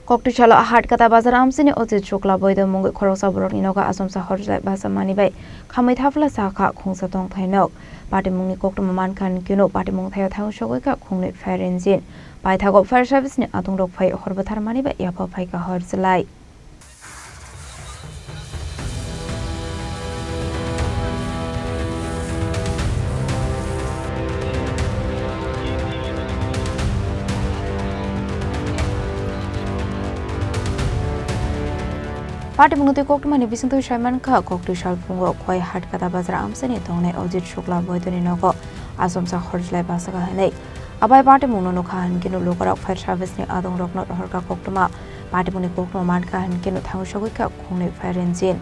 Koktisalo Hatkata Bazar Amchaini Ajit Sukla Baidya Mungwi Khoroksa Borokni Nogo Achumsa Horjwlai Bachamani bai Khamwi Thapla Chakha Khungsa Tongthai Nok Patimung Koktwma Mankha Kino Patimung Thaio Sogwikha Khungnwi Farinjin Paithago Fire Service ni Adongrok Phawi Bwtharmani bai Phawi ka Horjwlai Patimung Koktwma ni bising tu Mankha Koktisalo pungo koi Hatkata Bazar Amchaini Ajit Sukla Baidya Nogo Achumsa Horjwlai Basaka hanai abai Patimung no khan kinu lokorok fire service ni Adongrok not horka Koktwma Patimung Koktwma Mankha kinu Thaio Sogwikha Khungnwi Farinjin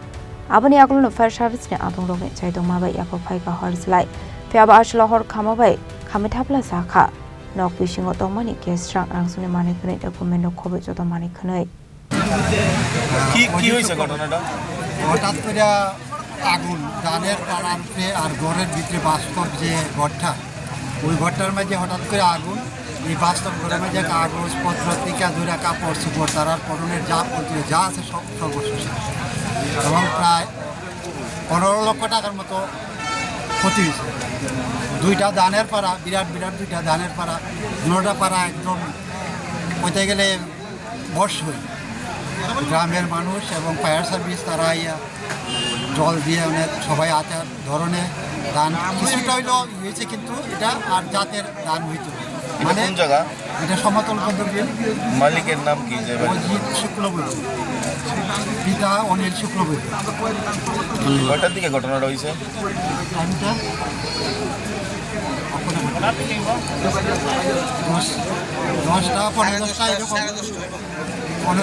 abani aklo fire service ni Adongrok ni chaitongma bai Phawi ka Horjwlai Phaba ashlo hor khama bai Khamwi Thapla Chakha nok bisingo Tongmani kesrang rangsuni mani khne document no khobe Bwtharmani khne কি হইছে ঘটনাটা হঠাৎ করে আগুন ধানের পাড়ার উপরে আর ঘরের ভিতরে বাস্তব যে ঘরটা ওই ঘরটার মাঝে হঠাৎ করে আগুন এই বাস্তব ঘরের মাঝে কাগজপত্র টিকা ধরে কাপড় চোপড় তারার পরনের যা আছে সব সর্বশেষ এবং প্রায় 15 লক্ষ টাকার মতো ক্ষতি হয়েছে দুইটা ধানের পাড়া বিরাট দুইটা ধানের পাড়া দুটা পাড়া একদম বলতে গেলে বর্ষ হয়ে গ্রামের মানুষ এবং ফায়ার সার্ভিস তারা জল দিয়ে অনেক সবাই আছে ধরনের ধান কিছুটা হইল হয়েছে কিন্তু এটা আর জাতের ধান হইতো মানে জায়গা এটা সমতল পদ্ধতি মালিকের নাম কি অজিত শুক্ল বৈদ্য পিতা অনিল শুক্ল বৈদ্য কয়টার দিকে ঘটনাটা হয়েছে টাইমটা 10টা 10:30 এরকম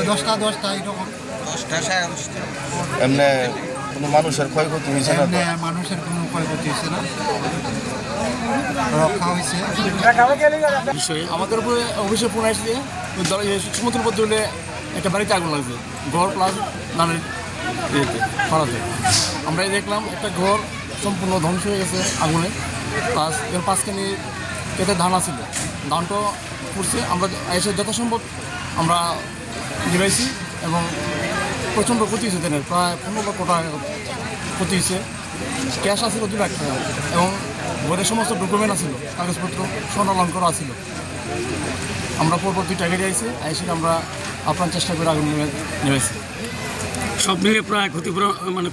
10:10 এরকম 10টা এমনি কোনো মানুষের ক্ষয়ক্ষতি হয়েছে না মানুষের কোনো ক্ষয়ক্ষতি হয়েছে না রক্ষা হয়েছে বিষয়ে আমাদের উপরে অফিসে ফোন আসছে সমুদ্র পদ্ধতিতে একটা বাড়িতে আগুন লাগছে ঘর প্লাস ধানের ইয়েতে খরাতে আমরাই দেখলাম একটা ঘর সম্পূর্ণ ধ্বংস হয়ে গেছে আগুনে প্লাস এর পাঁচখানি কেটে ধান আছিল ধানটা পড়ছে আমরা এসে যথাসম্ভব আমরা দিলাইছি এবং প্রচণ্ড ক্ষতি হয়েছে ধানের প্রায় 15 লক্ষ টাকা ক্ষতি হয়েছে ক্যাশ আছিল 2 লাখ টাকা এবং ঘরের সমস্ত ডকুমেন্ট আছিল কাগজপত্র স্বর্ণালঙ্কার আছিল আমরা পরবর্তীটা গাড়ি আইছি আইসি আমরা আপনার চেষ্টা করে আগুন নেমেছি সব মিলে প্রায়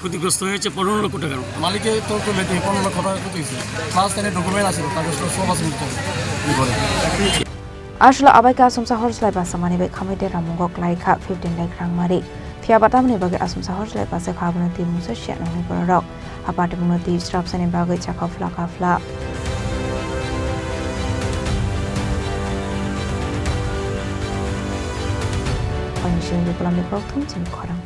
ক্ষতিগ্রস্ত হয়েছে 15 লক্ষ টাকা মালিকের তো করলে 15 লক্ষ টাকা ক্ষতি হয়েছে প্লাস তাদের ডকুমেন্ট আছে কাগজপত্র সব আছে করে ashlo abai ka Achumsa Horjwlai Bachamani bai Khamwi Ramungok laika 15 lakh rangmari Phaba tamni bagi Achumsa Horjwlai Basa khabuna ti musa sya nang borok Patimung ti strapsani bagi chakha fla Panishin di kolam Khorang Chini Khorang